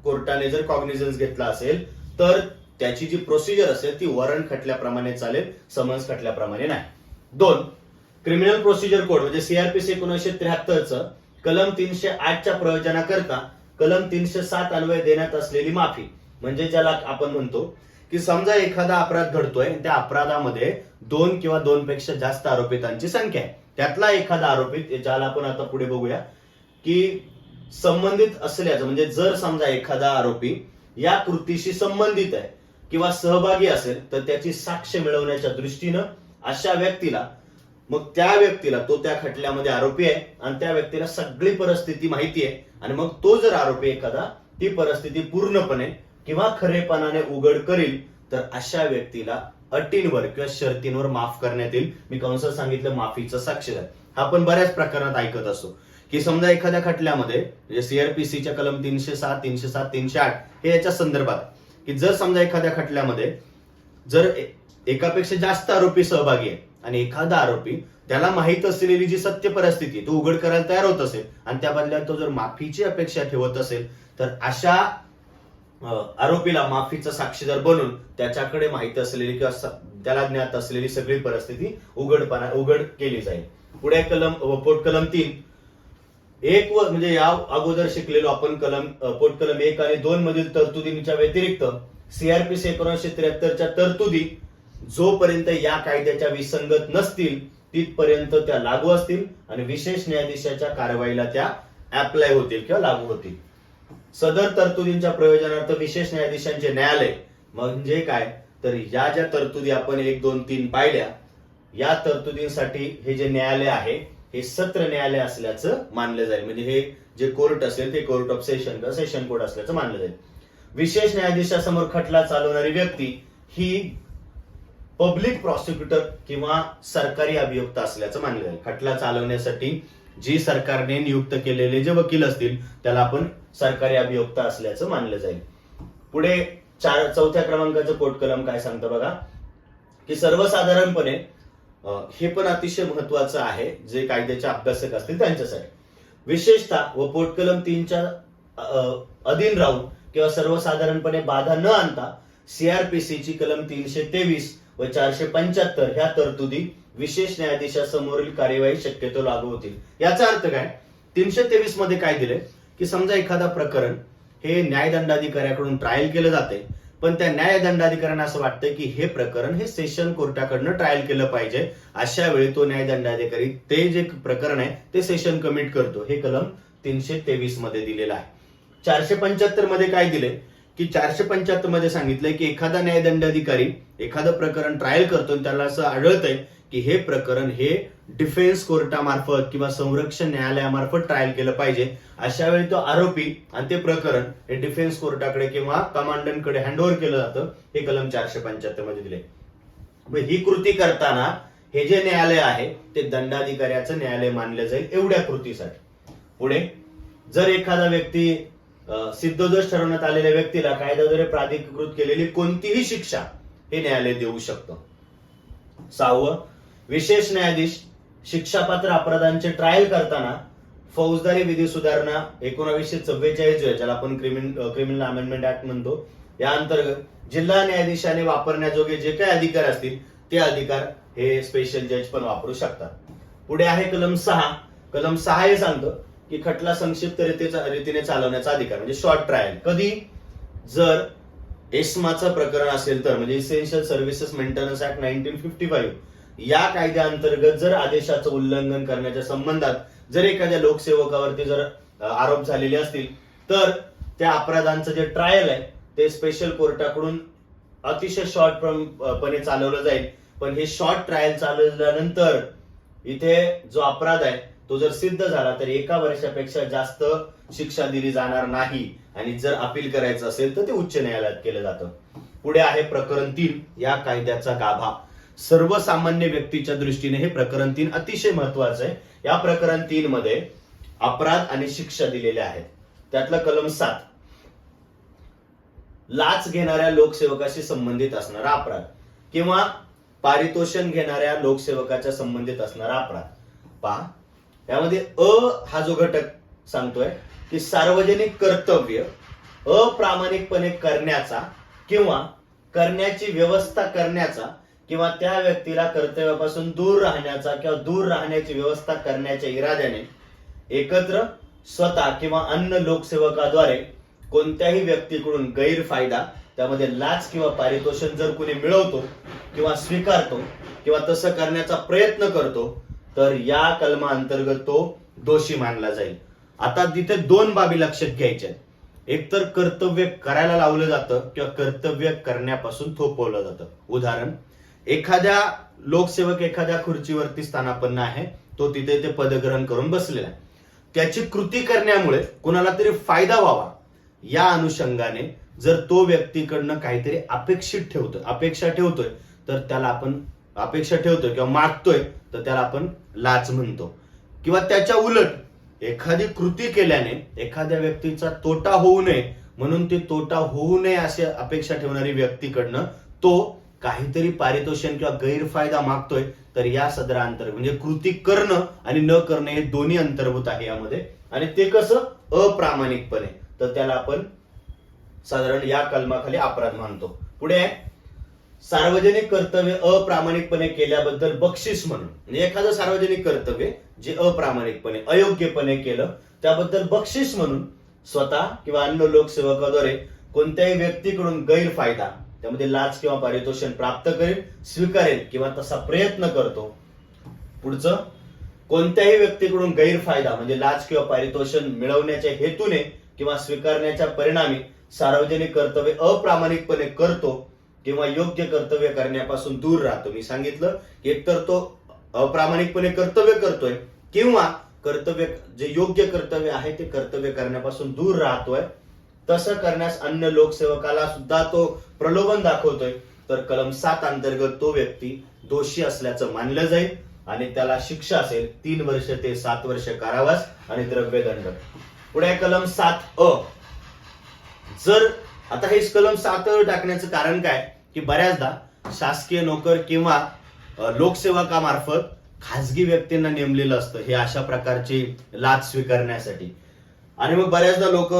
[SPEAKER 1] कोर्टाने जर कॉग्निझन्स घेतला असेल तर त्याची जी प्रोसिजर असेल ती वॉरंट खटल्याप्रमाणे चालेल, समन्स खटल्याप्रमाणे नाही. 2, क्रिमिनल प्रोसिजर कोड म्हणजे सीआरपीसी 1973 कलम 308च्या प्रयोजनाकरता कलम 307 अन्वये देण्यात असलेली माफी. म्हणजे ज्याला आपण म्हणतो की समजा एखादा अपराध घडतोय, त्या अपराधामध्ये 2 किंवा 2 पेक्षा जास्त आरोपितांची संख्या आहे. त्यातला एखादा आरोपित, ज्याला आपण आता पुढे बघूया, की संबंधित असल्याचं म्हणजे जर समजा एखादा आरोपी या कृतीशी संबंधित आहे किंवा सहभागी असेल तर त्याची साक्ष मिळवण्याच्या दृष्टीनं अशा व्यक्तीला, मग त्या व्यक्तीला, तो त्या खटल्यामध्ये आरोपी आहे आणि त्या व्यक्तीला सगळी परिस्थिती माहिती आहे आणि मग तो जर आरोपी एखादा ती परिस्थिती पूर्णपणे किंवा खरेपणाने उघड करील तर अशा व्यक्तीला अटींवर किंवा शर्तींवर माफ करण्यात येईल. मी कंसात सांगितलं माफीचं साक्षीदार. हा आपण बऱ्याच प्रकरणात ऐकत असतो की समजा एखाद्या खटल्यामध्ये म्हणजे सीआरपीसीच्या कलम 307, 307, 308 हे याच्या संदर्भात की जर समजा एखाद्या खटल्यामध्ये जर एकापेक्षा जास्त आरोपी सहभागी आहे आणि एखादा आरोपी त्याला माहित असलेली जी सत्य परिस्थिती तो उघड करायला तयार होत असेल आणि त्या बदल्यात तो जर माफीची अपेक्षा ठेवत असेल तर अशा आरोपीला माफीचा साक्षीदार बनून त्याच्याकडे माहित असलेली किंवा त्याला ज्ञात असलेली सगळी परिस्थिती उघड केली जाईल. पुढे पोटकलम 3, म्हणजे या अगोदर शिकलेलो आपण पोटकलम 1 आणि 2 मधील तरतुदींच्या व्यतिरिक्त सीआरपीसी 1973च्या तरतुदी जोपर्यंत या कायद्याच्या विसंगत नसतील तिथपर्यंत त्या लागू असतील आणि विशेष न्यायाधीशाच्या कारवाईला त्या अप्लाय होतील किंवा लागू होतील. सदर तरतुदींच्या प्रयोजनार्थ विशेष न्यायाधीशांचे न्यायालय म्हणजे काय तर या ज्या तरतुदी आपण 1, 2, 3 पाहिल्या या तरतुदींसाठी हे जे न्यायालय आहे हे सत्र न्यायालय असल्याचं मानलं जाईल. म्हणजे हे जे कोर्ट असेल ते कोर्ट ऑफ सेशन किंवा सेशन कोर्ट असल्याचं मानलं जाईल. विशेष न्यायाधीशासमोर खटला चालवणारी व्यक्ती ही पब्लिक प्रॉसिक्युटर किंवा सरकारी अभियोक्ता असल्याचं मानलं जाईल. खटला चालवण्यासाठी जी सरकारने नियुक्त केलेले जे वकील असतील त्याला आपण सरकारी अभियोक्ता असल्याचं मानलं जाईल. पुढे 4थ्या क्रमांकाचं पोटकलम काय सांगतं बघा की सर्वसाधारणपणे हे पण अतिशय महत्वाचं आहे जे कायद्याचे अभ्यासक असतील त्यांच्यासाठी. विशेषतः व पोटकलम 3च्या अधीन राहून किंवा सर्वसाधारणपणे बाधा न आणता सीआरपीसीची कलम 323 व 475 ह्या तरतुदी विशेष न्यायाधीशासमोरील कार्यवाही शक्यतो लागू होतील. याचा अर्थ काय 323 मध्ये काय दिले की समजा एखादा प्रकरण हे न्यायदंडाधिकाऱ्याकडून ट्रायल केलं जाते पण त्या न्यायदंडाधिकाऱ्यांना असं वाटतं की हे प्रकरण हे सेशन कोर्टाकडनं ट्रायल केलं पाहिजे. अशा वेळी तो न्यायदंडाधिकारी ते जे प्रकरण आहे ते सेशन कमिट करतो. हे कलम 323 मध्ये दिलेलं आहे. 475 मध्ये काय दिले की 475 मध्ये सांगितलंय की एखादा न्यायदंडाधिकारी एखादं प्रकरण ट्रायल करतो आणि त्याला असं आढळतंय की हे प्रकरण हे डिफेन्स कोर्टामार्फत किंवा संरक्षण न्यायालयामार्फत ट्रायल केलं पाहिजे, अशा वेळी तो आरोपी आणि ते प्रकरण हे डिफेन्स कोर्टाकडे किंवा कमांडंटकडे हँडओव्हर केलं जातं, हे कलम 475 मध्ये दिले. ही कृती करताना हे जे न्यायालय आहे ते दंडाधिकाऱ्याचं न्यायालय मानलं जाईल एवढ्या कृतीसाठी. पुढे जर एखादा व्यक्ती सिद्धदोष ठरवण्यात आलेल्या व्यक्तीला कायद्याद्वारे प्राधिकृत केलेली कोणतीही शिक्षा हे न्यायालय देऊ शकतं. 6. विशेष न्यायाधीश शिक्षापात्र अपराधांचे ट्रायल करताना फौजदारी विधी सुधारणा 1944 ज्याला आपण क्रिमिनल अमेंडमेंट ऍक्ट म्हणतो, या अंतर्गत जिल्हा न्यायाधीशाने वापरण्याजोगे जे काही अधिकार असतील ते अधिकार हे स्पेशल जज पण वापरू शकतात. पुढे आहे कलम 6. कलम 6 हे सांगतं की खटला संक्षिप्त रीतीने चालवण्याचा अधिकार म्हणजे शॉर्ट ट्रायल. कधी? जर एस्माचं प्रकरण असेल तर, म्हणजे इसेन्शियल सर्व्हिसेस मेंटेनन्स ऍक्ट 1955 या कायद्याअंतर्गत जर आदेशाचं उल्लंघन करण्याच्या संबंधात जर एखाद्या लोकसेवकावरती जर आरोप झालेले असतील तर त्या अपराधांचं जे ट्रायल आहे ते स्पेशल कोर्टाकडून अतिशय शॉर्ट पणे चालवलं जाईल. पण हे शॉर्ट ट्रायल चालवल्यानंतर इथे जो अपराध आहे तो जर सिद्ध झाला तर 1 वर्षापेक्षा जास्त शिक्षा दिली जाणार नाही, आणि जर अपील करायचं असेल तर ते उच्च न्यायालयात केलं जातं. पुढे आहे प्रकरण 3, या कायद्याचा गाभा. सर्वसामान्य व्यक्तीच्या दृष्टीने हे प्रकरण 3 अतिशय महत्वाचं आहे. या प्रकरण 3 मध्ये अपराध आणि शिक्षा दिलेल्या आहेत. त्यातलं कलम 7, लाच घेणाऱ्या लोकसेवकाशी संबंधित असणारा अपराध किंवा पारितोषण घेणाऱ्या लोकसेवकाच्या संबंधित असणारा अपराध. पहा, यामध्ये हा जो घटक सांगतोय की सार्वजनिक कर्तव्य अप्रामाणिकपणे करण्याचा किंवा करण्याची व्यवस्था करण्याचा किंवा त्या व्यक्तीला कर्तव्यापासून दूर राहण्याचा किंवा दूर राहण्याची व्यवस्था करण्याच्या इराद्याने एकत्र स्वतः किंवा अन्य लोकसेवकाद्वारे कोणत्याही व्यक्तीकडून गैरफायदा, त्यामध्ये लाच किंवा पारितोषण जर कुणी मिळवतो किंवा स्वीकारतो किंवा तसं करण्याचा प्रयत्न करतो तर या कलमाअंतर्गत तो दोषी मानला जाईल. आता तिथे 2 बाबी लक्षात घ्यायच्या आहेत. एक तर कर्तव्य करायला लावलं जातं किंवा कर्तव्य करण्यापासून थोपवलं जातं. उदाहरण, एखाद्या लोकसेवक एखाद्या खुर्चीवरती स्थानापन्न आहे, तो तिथे ते पदग्रहण करून बसलेला आहे. त्याची कृती करण्यामुळे कुणाला तरी फायदा व्हावा या अनुषंगाने जर तो व्यक्तीकडनं काहीतरी अपेक्षा ठेवतोय तर त्याला आपण अपेक्षा ठेवतोय किंवा मागतोय तर त्याला आपण लाच म्हणतो. किंवा त्याच्या उलट एखादी कृती केल्याने एखाद्या व्यक्तीचा तोटा होऊ नये म्हणून ती तोटा होऊ नये अशी अपेक्षा ठेवणारी व्यक्तीकडनं तो काहीतरी पारितोषण किंवा गैरफायदा मागतोय तर या सदरा अंतर्गत म्हणजे कृती करणं आणि न करणं हे दोन्ही अंतर्भूत आहे यामध्ये. आणि ते कसं? अप्रामाणिकपणे, तर त्याला आपण साधारण या कलमाखाली अपराध मानतो. पुढे सार्वजनिक कर्तव्य अप्रामाणिकपणे केल्याबद्दल बक्षीस म्हणून, म्हणजे एखादं सार्वजनिक कर्तव्य जे अप्रामाणिकपणे अयोग्यपणे केलं त्याबद्दल बक्षीस म्हणून स्वतः किंवा अन्य लोकसेवकाद्वारे कोणत्याही व्यक्तीकडून गैरफायदा, त्यामध्ये लाच किंवा पारितोषण प्राप्त करेल, स्वीकारेल किंवा तसा प्रयत्न करतो. पुढचं, कोणत्याही व्यक्तीकडून गैरफायदा म्हणजे लाच किंवा पारितोषण मिळवण्याच्या हेतूने किंवा स्वीकारण्याच्या परिणामी सार्वजनिक कर्तव्य अप्रामाणिकपणे करतो किंवा योग्य कर्तव्य करण्यापासून दूर राहतो. मी सांगितलं की एकतर तो अप्रामाणिकपणे कर्तव्य करतोय किंवा कर्तव्य जे योग्य कर्तव्य आहे ते कर्तव्य करण्यापासून दूर राहतोय. तसं करण्यास अन्य लोकसेवकाला सुद्धा तो प्रलोभन दाखवतोय तर कलम 7 अंतर्गत तो व्यक्ती दोषी असल्याचं मानलं जाईल आणि त्याला शिक्षा असेल 3 वर्ष ते 7 वर्ष कारावास आणि द्रव्यदंड. पुढे कलम 7 जर आता हे कलम 7 टाकण्याचं कारण काय की बऱ्याचदा शासकीय नोकर किंवा लोकसेवकामार्फत खासगी व्यक्तींना नेमलेलं असतं हे अशा प्रकारची लाच स्वीकारण्यासाठी. आणि मग बऱ्याचदा लोक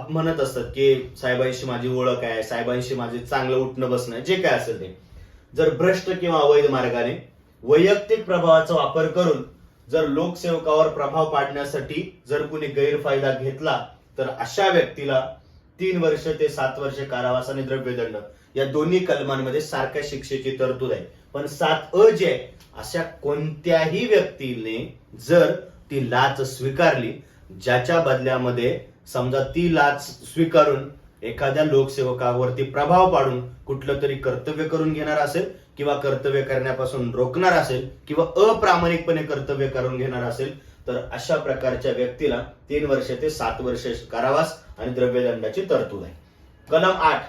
[SPEAKER 1] म्हणत असतात की साहेबांशी माझी ओळख आहे, साहेबांशी माझे चांगलं उठणं बसणं आहे, जे काय असेल ते. जर भ्रष्ट किंवा अवैध मार्गाने वैयक्तिक प्रभावाचा वापर करून जर लोकसेवकावर प्रभाव पाडण्यासाठी जर कुणी गैरफायदा घेतला तर अशा व्यक्तीला 3 वर्ष ते 7 वर्ष कारावास आणि द्रव्यदंड या दोन्ही कलमांमध्ये सारख्या शिक्षेची तरतूद आहे. पण 7 जे आहे, अशा कोणत्याही व्यक्तीने जर ती लाच स्वीकारली ज्याच्या बदल्यामध्ये समजा ती लाच स्वीकारून एखाद्या लोकसेवकावरती प्रभाव पाडून कुठलं तरी कर्तव्य करून घेणार असेल किंवा कर्तव्य करण्यापासून रोखणार असेल किंवा अप्रामाणिकपणे कर्तव्य करून घेणार असेल तर अशा प्रकारच्या व्यक्तीला 3 वर्ष ते 7 वर्ष कारावास आणि द्रव्यदंडाची तरतूद आहे. कलम 8,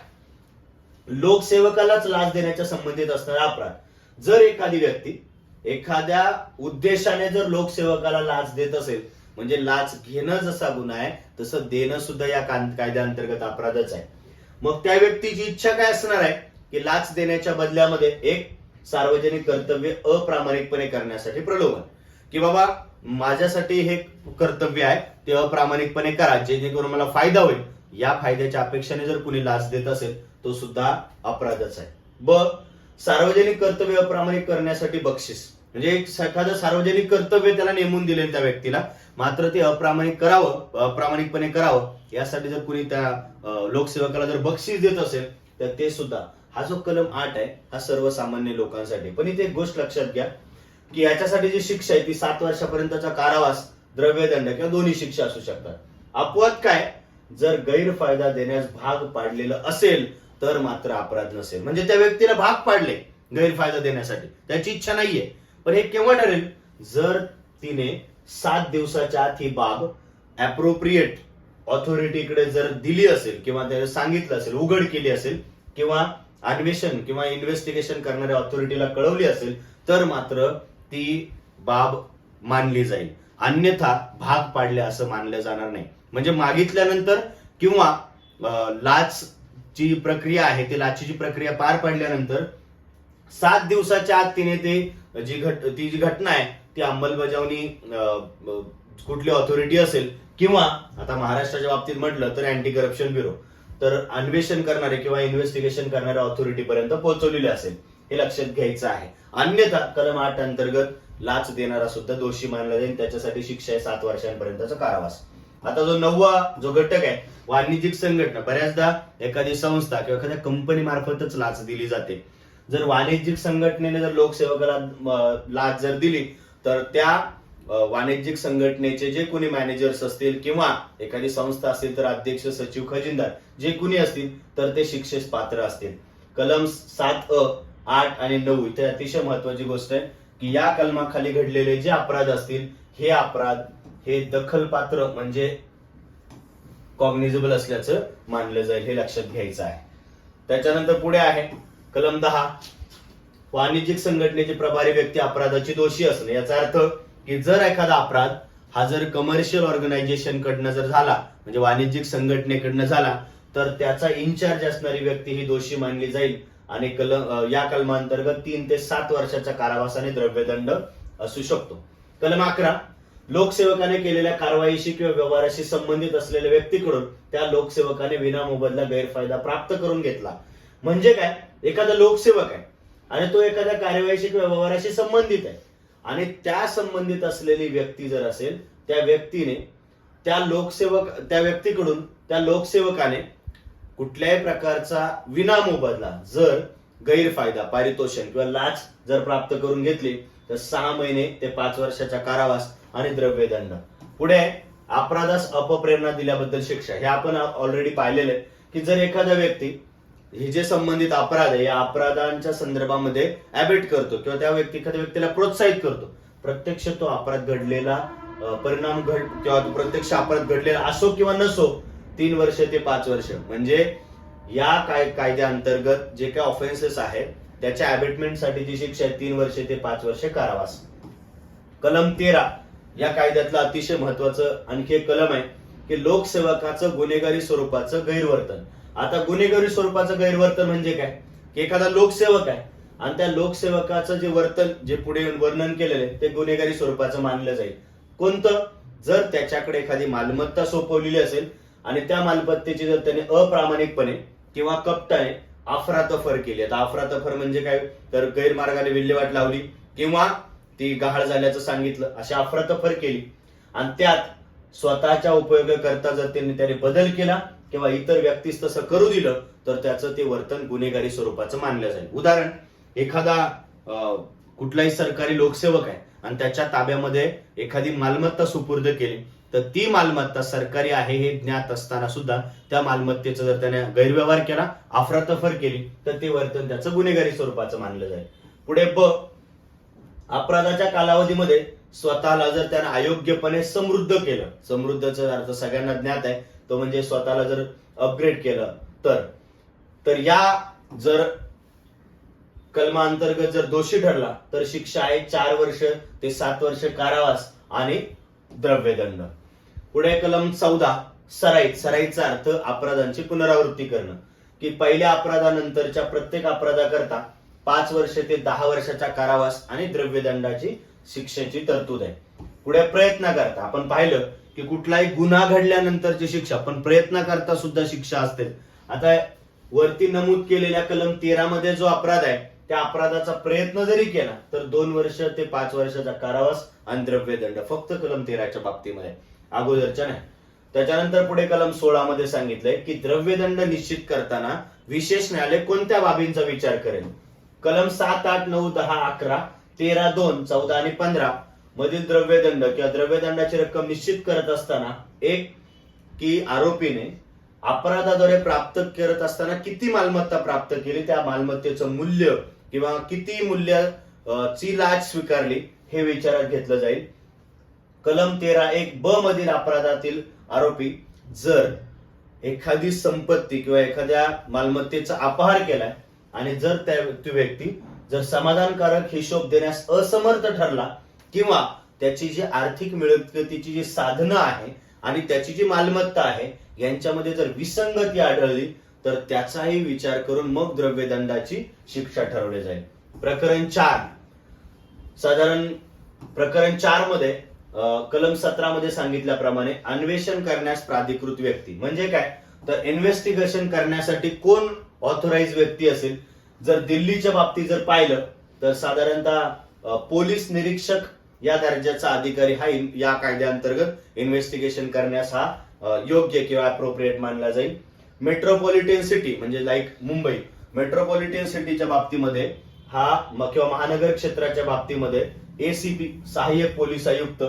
[SPEAKER 1] लोकसेवकालाच लाच देण्याच्या संबंधित असणारा अपराध. जर एखादी व्यक्ती एखाद्या उद्देशाने जर लोकसेवकाला लाच देत असेल, म्हणजे लाच घेणं जसा गुन्हा आहे तसं देणं सुद्धा या कायद्याअंतर्गत अपराधच आहे. मग त्या व्यक्तीची इच्छा काय असणार आहे की लाच देण्याच्या बदल्यामध्ये एक सार्वजनिक कर्तव्य अप्रामाणिकपणे करण्यासाठी प्रलोभन, की बाबा माझ्यासाठी हे कर्तव्य आहे ते अप्रामाणिकपणे करा जेणेकरून मला फायदा होईल, या फायद्याच्या अपेक्षेने जर कुणी लाच देत असेल तो सुद्धा अपराधच आहे. सार्वजनिक कर्तव्य अप्रामाणिक करण्यासाठी बक्षीस, म्हणजे एखादं सार्वजनिक कर्तव्य त्याला नेमून दिले त्या व्यक्तीला, मात्र ते अप्रामाणिकपणे करावं यासाठी जर कुणी त्या लोकसेवकाला जर बक्षीस देत असेल तर ते सुद्धा, हा जो कलम 8 आहे हा सर्वसामान्य लोकांसाठी. पण इथे एक गोष्ट लक्षात घ्या की याच्यासाठी जी शिक्षा आहे ती 7 वर्षापर्यंतचा कारावास, द्रव्यदंड किंवा दोन्ही शिक्षा असू शकतात. अपवाद काय, जर गैरफायदा देण्यास भाग पाडलेलं असेल तर मात्र अपराध नसेल. म्हणजे त्या व्यक्तीला भाग पाडले गैरफायदा देण्यासाठी, त्याची इच्छा नाहीये, पण हे केव्हा ठरेल, जर तिने 7 दिवसाच्या आत ही बाब अप्रोप्रिएट ऑथॉरिटीकडे जर दिली असेल किंवा त्याला सांगितलं असेल, उघड केली असेल किंवा अन्वेषण किंवा इन्व्हेस्टिगेशन करणाऱ्या ऑथॉरिटीला कळवली असेल तर मात्र ती बाब मानली जाईल. अन्यथा भाग पाडले असं मानलं जाणार नाही. म्हणजे मागितल्यानंतर किंवा लाच जी प्रक्रिया आहे ती लाचीची प्रक्रिया पार पाडल्यानंतर 7 दिवसाच्या आत तिने ती जी घटना आहे ती अंमलबजावणी कुठली ऑथॉरिटी असेल किंवा आता महाराष्ट्राच्या बाबतीत म्हटलं तर अँटी करप्शन ब्युरो, तर अन्वेषण करणारे किंवा इन्व्हेस्टिगेशन करणाऱ्या ऑथॉरिटी पर्यंत पोहोचवलेले असेल, हे लक्षात घ्यायचं आहे. अन्यथा कलम 8 अंतर्गत लाच देणारा सुद्धा दोषी मानला जाईल, त्याच्यासाठी शिक्षा आहे 7 वर्षांपर्यंतचा कारावास. आता जो 9वा जो घटक आहे वाणिज्यिक संघटना, बऱ्याचदा एखादी संस्था किंवा एखाद्या कंपनी मार्फतच लाच दिली जाते. जर वाणिज्यिक संघटनेने जर लोकसेवकाला लाच जर दिली तर त्या वाणिज्यिक संघटनेचे जे कोणी मॅनेजर्स असतील किंवा एखादी संस्था असेल तर अध्यक्ष, सचिव, खजिनदार जे कोणी असतील तर ते शिक्षेस पात्र असतील. कलम 7A, 8 आणि 9 इथे अतिशय महत्वाची गोष्ट आहे की या कलमाखाली घडलेले जे अपराध असतील हे अपराध हे दखलपात्र म्हणजे कॉग्निझेबल असल्याचं मानलं जाईल, हे लक्षात घ्यायचं आहे. त्याच्यानंतर पुढे आहे कलम 10, वाणिज्यिक संघटनेची प्रभारी व्यक्ती अपराधाची दोषी असणे. याचा अर्थ की जर एखादा अपराध हा जर कमर्शियल ऑर्गनायझेशन कडनं जर झाला, म्हणजे वाणिज्यिक संघटनेकडनं झाला, तर त्याचा इन्चार्ज असणारी व्यक्ती ही दोषी मानली जाईल आणि या कलमांतर्गत 3 ते 7 वर्षाचा कारावास आणि द्रव्यदंड असू शकतो. कलम 11, लोकसेवकाने केलेल्या कारवाईशी किंवा व्यवहाराशी संबंधित असलेल्या व्यक्तीकडून त्या लोकसेवकाने विनामोबदला गैरफायदा प्राप्त करून घेतला. म्हणजे काय, एखादा लोकसेवक आहे आणि तो एखाद्या कार्यवाहीशी किंवा व्यवहाराशी संबंधित आहे आणि त्या संबंधित असलेली व्यक्ती जर असेल, त्या व्यक्तीने त्या व्यक्तीकडून त्या लोकसेवकाने कुठल्याही प्रकारचा विनामोबदला जर गैरफायदा, पारितोषिक किंवा लाच जर प्राप्त करून घेतली तर 6 महिने ते 5 वर्षाचा कारावास आणि द्रव्यदंड. पुढे अपराधास अपप्रेरणा दिल्याबद्दल शिक्षा. हे आपण ऑलरेडी पाहिलेलं आहे की जर एखादा व्यक्ती हे जे संबंधित अपराध आहे या अपराधांच्या संदर्भामध्ये ॲबेट करतो किंवा एखाद्या व्यक्तीला प्रोत्साहित करतो, प्रत्यक्ष तो अपराध घडलेला किंवा प्रत्यक्ष अपराध घडलेला असो किंवा नसो, 3 वर्ष ते 5 वर्ष, म्हणजे या कायद्याअंतर्गत जे काही ऑफेन्सेस आहेत त्याच्या ॲबेटमेंटसाठीची शिक्षा आहे 3 वर्ष ते 5 वर्ष कारावास. कलम 13 या कायद्यातलं अतिशय महत्वाचं आणखी एक कलम आहे की लोकसेवकाचं गुन्हेगारी स्वरूपाचं गैरवर्तन. आता गुन्हेगारी स्वरूपाचं गैरवर्तन म्हणजे काय, की एखादा लोकसेवक आहे आणि त्या लोकसेवकाचं जे वर्तन जे पुढे वर्णन केलेलं आहे ते गुन्हेगारी स्वरूपाचं मानलं जाईल. कोणतं, जर त्याच्याकडे एखादी मालमत्ता सोपवलेली असेल आणि त्या मालमत्तेची जर त्याने अप्रामाणिकपणे किंवा कपटाने अफरातफर केली. आता अफरातफर म्हणजे काय, तर गैरमार्गाने विल्हेवाट लावली किंवा ती गहाळ झाल्याचं सांगितलं, अशी अफरातफर केली आणि त्यात स्वतःच्या उपयोगाकरता जर त्याने बदल केला किंवा इतर व्यक्तीस तसं करू दिलं तर त्याचं ते वर्तन गुन्हेगारी स्वरूपाचं मानलं जाईल. उदाहरण, एखादा कुठलाही सरकारी लोकसेवक आहे आणि त्याच्या ताब्यामध्ये एखादी मालमत्ता सुपूर्द केली तर ती मालमत्ता सरकारी आहे हे ज्ञात असताना सुद्धा त्या मालमत्तेचा जर त्याने गैरव्यवहार केला, अफरातफर केली, तर ते वर्तन त्याचं गुन्हेगारी स्वरूपाचं मानलं जाईल. पुढे ब, अपराधाच्या कालावधीमध्ये स्वतःला जर त्याने अयोग्यपणे समृद्ध केलं, समृद्धचा अर्थ सगळ्यांना ज्ञात आहे, तो म्हणजे स्वतःला जर अपग्रेड केलं तर या जर कलमांतर्गत जर दोषी ठरला तर शिक्षा आहे 4 वर्ष ते 7 वर्ष कारावास आणि द्रव्यदंड. पुढे कलम 14 सराईत. सराईचा अर्थ अपराधांची पुनरावृत्ती करणं, की पहिल्या अपराधानंतरच्या प्रत्येक अपराधाकरता 5 वर्ष ते 10 वर्षाचा कारावास आणि द्रव्यदंडाची शिक्षेची तरतूद आहे. पुढे प्रयत्न करता. आपण पाहिलं की कुठलाही गुन्हा घडल्यानंतरची शिक्षा पण प्रयत्न करता सुद्धा शिक्षा असते. आता वरती नमूद केलेल्या कलम 13 मध्ये जो अपराध आहे त्या अपराधाचा प्रयत्न जरी केला तर 2 वर्ष ते 5 वर्षाचा कारावास आणि द्रव्यदंड फक्त कलम 13च्या बाबतीमध्ये, अगोदरच्या नाही. त्याच्यानंतर पुढे कलम 16 मध्ये सांगितलंय की द्रव्यदंड निश्चित करताना विशेष न्यायालय कोणत्या बाबींचा विचार करेल. कलम 7, 8, 9, 10, 11, 13, 2, 14 आणि 15 मधील द्रव्यदंड किंवा द्रव्यदंडाची रक्कम निश्चित करत असताना एक की आरोपीने अपराधाद्वारे प्राप्त करत असताना किती मालमत्ता प्राप्त केली, त्या मालमत्तेचं मूल्य किंवा किती मूल्याची लाच स्वीकारली हे विचारात घेतलं जाईल. कलम 13(1) ब मधील अपराधातील आरोपी जर एखादी संपत्ती किंवा एखाद्या मालमत्तेचा अपहार केलाय आणि जर त्या व्यक्ती जर समाधानकारक हिशोब देण्यास असमर्थ ठरला किंवा त्याची जी आर्थिक मिळकतीची जी साधनं आहे आणि त्याची जी मालमत्ता आहे यांच्यामध्ये जर विसंगती आढळली तर त्याचाही विचार करून मग द्रव्यदंडाची शिक्षा ठरवली जाईल. प्रकरण 4 साधारण प्रकरण 4 मध्ये कलम 17 मध्ये सांगितल्याप्रमाणे अन्वेषण करण्यास प्राधिकृत व्यक्ती म्हणजे काय, तर इन्व्हेस्टिगेशन करण्यासाठी कोण ऑथोराइज व्यक्ती असेल. जर दिल्लीच्या बाबतीत जर पाहिलं तर साधारणतः पोलीस निरीक्षक या दर्जाचा अधिकारी हा या कायद्याअंतर्गत इन्व्हेस्टिगेशन करण्यास हा योग्य किंवा अप्रोप्रिएट मानला जाईल. मेट्रोपॉलिटन सिटी म्हणजे लाईक मुंबई, मेट्रोपॉलिटन सिटीच्या बाबतीमध्ये हा किंवा महानगर क्षेत्राच्या बाबतीमध्ये एसीपी सहाय्यक पोलीस आयुक्त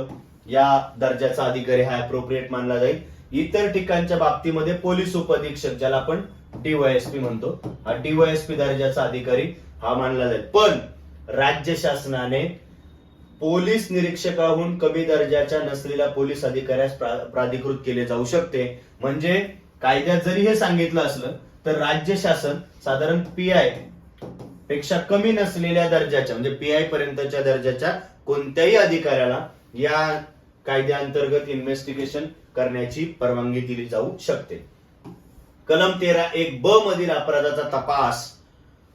[SPEAKER 1] या दर्जाचा अधिकारी हा अप्रोप्रिएट मानला जाईल. इतर ठिकाणच्या बाबतीमध्ये पोलीस उपअधीक्षक ज्याला आपण डीवायएसपी म्हणतो, हा डीवायएसपी दर्जाचा अधिकारी हा मानला जाईल. पण राज्य शासनाने पोलीस निरीक्षकाहून कमी दर्जाच्या नसलेल्या पोलीस अधिकाऱ्यास प्राधिकृत केले जाऊ शकते. म्हणजे कायद्यात जरी हे सांगितलं असलं तर राज्य शासन साधारण पीआय पेक्षा कमी नसलेल्या दर्जाच्या म्हणजे पीआय पर्यंतच्या दर्जाच्या कोणत्याही अधिकाऱ्याला या कायद्याअंतर्गत इन्व्हेस्टिगेशन करण्याची परवानगी दिली जाऊ शकते. कलम 13(1) ब मधील अपराधाचा तपास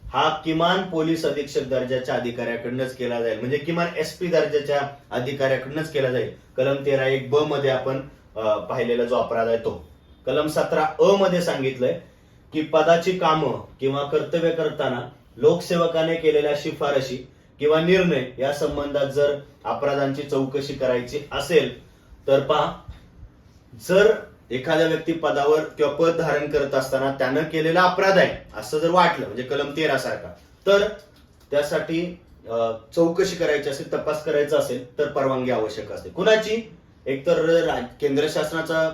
[SPEAKER 1] हा किमान पोलीस अधीक्षक दर्जाच्या अधिकाऱ्याकडूनच केला जाईल, म्हणजे किमान एसपी दर्जाच्या अधिकाऱ्याकडूनच केला जाईल. कलम 13(1) ब मध्ये आपण पाहिलेला जो अपराध आहे तो. कलम 17(अ) मध्ये सांगितलंय की पदाची कामं किंवा कर्तव्य करताना लोकसेवकाने केलेल्या शिफारशी किंवा निर्णय या संबंधात जर अपराधांची चौकशी करायची असेल तर पहा, जर एखाद्या व्यक्ती पदावर किंवा पद धारण करत असताना त्यानं केलेला अपराध आहे असं जर वाटलं म्हणजे कलम 13 सारखा, तर त्यासाठी चौकशी करायची असेल, तपास करायचा असेल तर परवानगी आवश्यक असते. कुणाची? एकतर केंद्र शासनाचा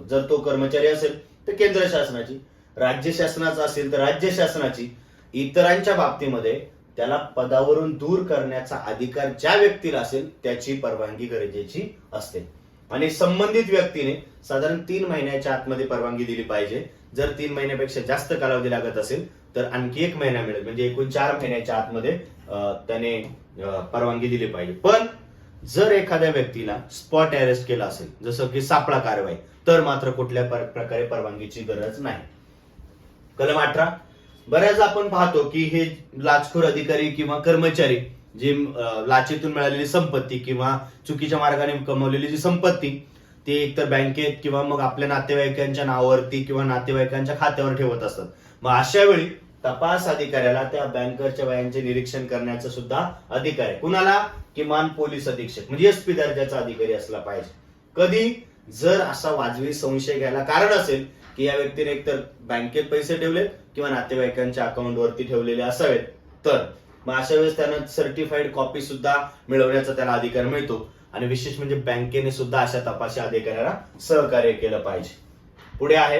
[SPEAKER 1] जर तो कर्मचारी असेल तर केंद्र शासनाची, राज्य शासनाचा असेल तर राज्य शासनाची. इतरांच्या बाबतीमध्ये त्याला पदावरून दूर करण्याचा अधिकार ज्या व्यक्तीला असेल त्याची परवानगी गरजेची असते. आणि संबंधित व्यक्तीने साधारण 3 महिन्याच्या आतमध्ये परवानगी दिली पाहिजे. जर 3 महिन्यापेक्षा जास्त कालावधी लागत असेल तर आणखी 1 महिना मिळेल, म्हणजे एकूण 4 महिन्याच्या आतमध्ये त्याने परवानगी दिली पाहिजे. पण जर एखाद्या व्यक्तीला स्पॉट अरेस्ट केला असेल, जसं की सापळा कारवाई, तर मात्र कुठल्या प्रकारे परवानगीची गरज नाही. कलम 18 बऱ्याच आपण पाहतो की हे लाचखोर अधिकारी किंवा कर्मचारी जे लाचेतून मिळालेली संपत्ती किंवा चुकीच्या मार्गाने कमवलेली जी संपत्ती ती एकतर बँकेत किंवा मग आपल्या नातेवाईकांच्या नावावरती किंवा नातेवाईकांच्या खात्यावर ठेवत असतात. मग अशा वेळी तपास अधिकाऱ्याला त्या बँकरच्या वयांचे निरीक्षण करण्याचा सुद्धा अधिकार आहे. कुणाला? किमान पोलीस अधीक्षक म्हणजे एसपी दर्जाचा अधिकारी असला पाहिजे. कधी? जर असा वाजवी संशय घ्यायला कारण असेल की या व्यक्तीने एकतर बँकेत पैसे ठेवले किंवा नातेवाईकांच्या अकाउंटवरती ठेवलेले असावेत तर. मग अशा वेळेस त्यांना सर्टिफाईड कॉपी सुद्धा मिळवण्याचा त्याला अधिकार मिळतो. आणि विशेष म्हणजे बँकेने सुद्धा अशा तपासी अधिकाऱ्याला सहकार्य केलं पाहिजे. पुढे आहे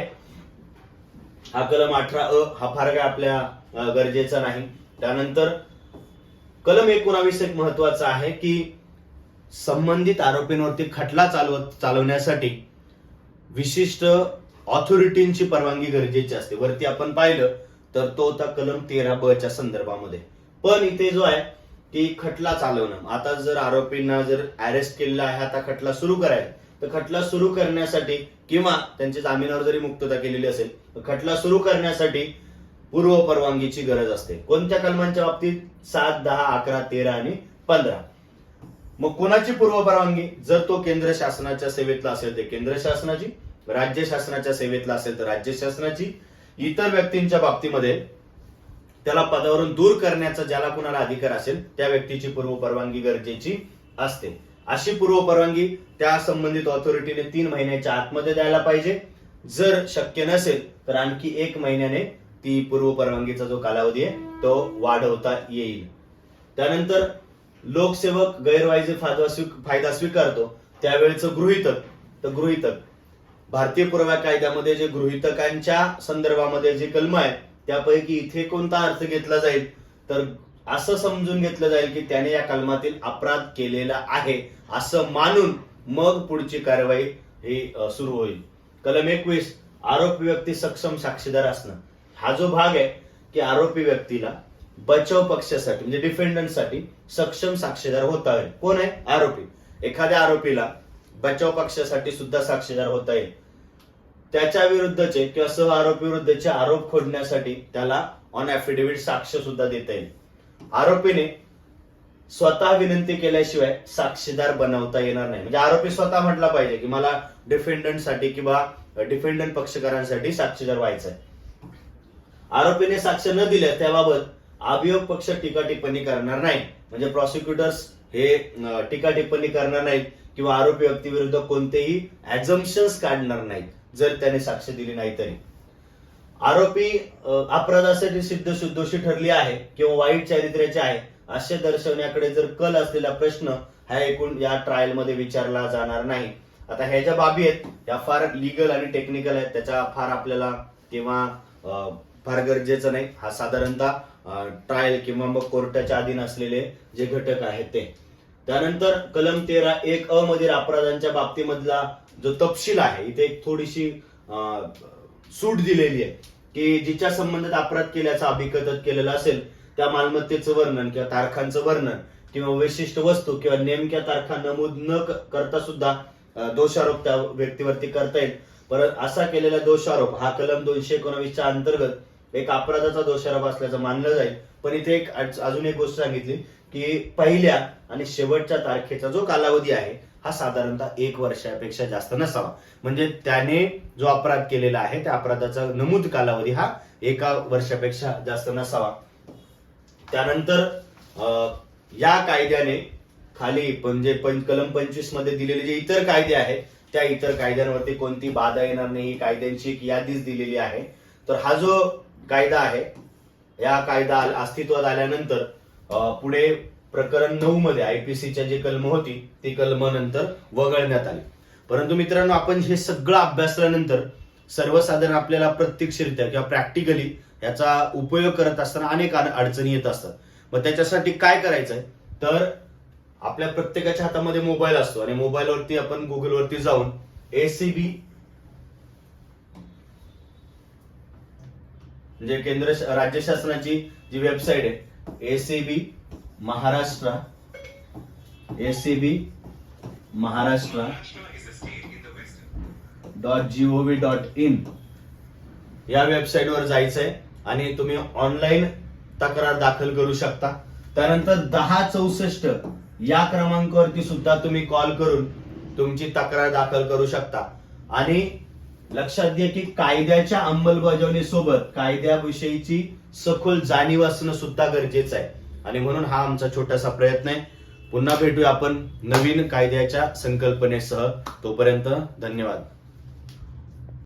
[SPEAKER 1] हा कलम 18 हा फार काय आपल्या गरजेचा नाही. त्यानंतर कलम 19 एक महत्वाचा आहे की संबंधित आरोपींवरती खटला चालवण्यासाठी विशिष्ट ऑथॉरिटींची परवानगी गरजेची असते. वरती आपण पाहिलं तर तो होता कलम 13ब च्या संदर्भामध्ये. पण इथे जो आहे की खटला चालवणं, आता जर आरोपींना जर अरेस्ट केलेला आहे, आता खटला सुरू करायचा, तर खटला सुरू करण्यासाठी किंवा त्यांच्या जामिनावर जरी मुक्तता केलेली असेल तर खटला सुरू करण्यासाठी पूर्व परवानगीची गरज असते. कोणत्या कलमांच्या बाबतीत? 7, 10, 11, 13 आणि 15. मग कोणाची पूर्व परवानगी? जर तो केंद्र शासनाच्या सेवेतला असेल तर केंद्र शासनाची, राज्य शासनाच्या सेवेतला असेल तर राज्य शासनाची, इतर व्यक्तींच्या बाबतीमध्ये त्याला पदावरून दूर करण्याचा ज्याला कुणाला अधिकार असेल त्या व्यक्तीची पूर्व परवानगी गरजेची असते. अशी पूर्व परवानगी त्या संबंधित ऑथॉरिटीने 3 महिन्याच्या आतमध्ये द्यायला पाहिजे. जर शक्य नसेल तर आणखी 1 महिन्याने ती पूर्व परवानगीचा जो कालावधी आहे तो वाढवता येईल. त्यानंतर लोकसेवक गैरवाईचे फायदा स्वीकारतो त्यावेळेचं गृहीतक भारतीय पुरावा कायद्यामध्ये जे गृहीतकांच्या संदर्भामध्ये जे कलम आहे त्यापैकी इथे कोणता अर्थ घेतला जाईल तर असं समजून घेतलं जाईल की त्याने या कलमातील अपराध केलेला आहे असं मानून मग पुढची कारवाई ही सुरू होईल. कलम 21 आरोपी व्यक्ती सक्षम साक्षीदार असणं. हा जो भाग आहे की आरोपी व्यक्तीला बचाव पक्षासाठी म्हणजे डिफेंडंटसाठी सक्षम साक्षीदार होता येईल. कोण आहे? आरोपी. एखाद्या आरोपीला बचाव पक्षासाठी सुद्धा साक्षीदार होता येईल. त्याच्या विरुद्धचे किंवा सह आरोपी विरुद्धचे आरोप खोडण्यासाठी त्याला ऑन ऍफिडेव्हिट साक्ष सुद्धा देता येईल. आरोपीने स्वतः विनंती केल्याशिवाय साक्षीदार बनवता येणार नाही. म्हणजे आरोपी स्वतः म्हटला पाहिजे की मला डिफेंडंटसाठी किंवा डिफेंडंट पक्षकारांसाठी साक्षीदार व्हायचंय. आरोपीने साक्ष न दिल्या त्याबाबत अभियोग पक्ष टीका टिप्पणी करणार नाही. म्हणजे प्रॉसिक्युटर्स हे टीका टिप्पणी करणार नाहीत किंवा आरोपी व्यक्तीविरुद्ध कोणतेही ऍझम्पशन्स काढणार नाहीत जर त्याने साक्ष दिली नाही तरी. आरोपी अपराधासाठी सिद्ध दोषी ठरली आहे किंवा वाईट चारित्र्याचे आहे असे दर्शवण्याकडे जर कल असलेला प्रश्न हा एकूण या ट्रायल मध्ये विचारला जाणार नाही. आता ह्या ज्या बाबी आहेत त्या फार लिगल आणि टेक्निकल आहेत, त्याचा फार आपल्याला किंवा फार गरजेचं नाही. हा साधारणतः ट्रायल किंवा मग कोर्टाच्या अधीन असलेले जे घटक आहेत ते. त्यानंतर कलम 13(1)(अ) मधील अपराधांच्या बाबतीमधला जो तपशील आहे इथे एक थोडीशी सूट दिलेली आहे की जिच्या संबंधित अपराध केल्याचा अभिकथन केलेला असेल त्या मालमत्तेचं वर्णन किंवा तारखांचं वर्णन किंवा विशिष्ट वस्तू किंवा नेमक्या तारखा नमूद न करता सुद्धा दोषारोप त्या व्यक्तीवरती करता येईल. परत असा केलेला दोषारोप हा कलम 219 च्या अंतर्गत एक अपराधाचा दोषारोप असल्याचं मानलं जाईल. पण इथे एक अजून एक गोष्ट सांगितली की पहिल्या आणि शेवटच्या तारखेचा जो कालावधी आहे हा साधारणतः 1 वर्षापेक्षा जास्त नसावा. म्हणजे त्याने जो अपराध केलेला आहे त्या अपराधाचा नमूद कालावधी हा 1 वर्षापेक्षा जास्त नसावा. त्यानंतर या कायद्याने खाली म्हणजे कलम 25 मध्ये दिलेले जे इतर कायदे आहेत त्या इतर कायद्यांवरती कोणती बाधा येणार नाही कायद्यांची एक यादीच दिलेली आहे. तर हा जो कायदा आहे या कायदा अस्तित्वात आल्यानंतर पुढे प्रकरण 9 मध्ये आयपीसीच्या जे कलम होती ती कलम नंतर वगळण्यात आली. परंतु मित्रांनो आपण हे सगळं अभ्यासल्यानंतर सर्वसाधारण आपल्याला प्रत्यक्षरित्या किंवा प्रॅक्टिकली याचा उपयोग करत असताना अनेक अडचणी येत असतात. मग त्याच्यासाठी काय करायचंय तर आपल्या प्रत्येकाच्या हातामध्ये मोबाईल असतो आणि मोबाईलवरती आपण गुगलवरती जाऊन एसीबी म्हणजे केंद्र राज्य शासनाची जी वेबसाईट आहे एसीबी महाराष्ट्र .gov.in या वेबसाईटवर जायचंय आणि तुम्ही ऑनलाईन तक्रार दाखल करू शकता. त्यानंतर 1064 या क्रमांकावरती सुद्धा तुम्ही कॉल करून तुमची तक्रार दाखल करू शकता. आणि लक्षात घ्या की कायद्याच्या अंमलबजावणीसोबत कायद्याविषयीची सखोल जाणीव असणं सुद्धा गरजेचं आहे. आणि म्हणून हा आमचा छोटासा प्रयत्न आहे. पुन्हा भेटूया आपण नवीन कायद्याच्या संकल्पनेसह. तोपर्यंत धन्यवाद.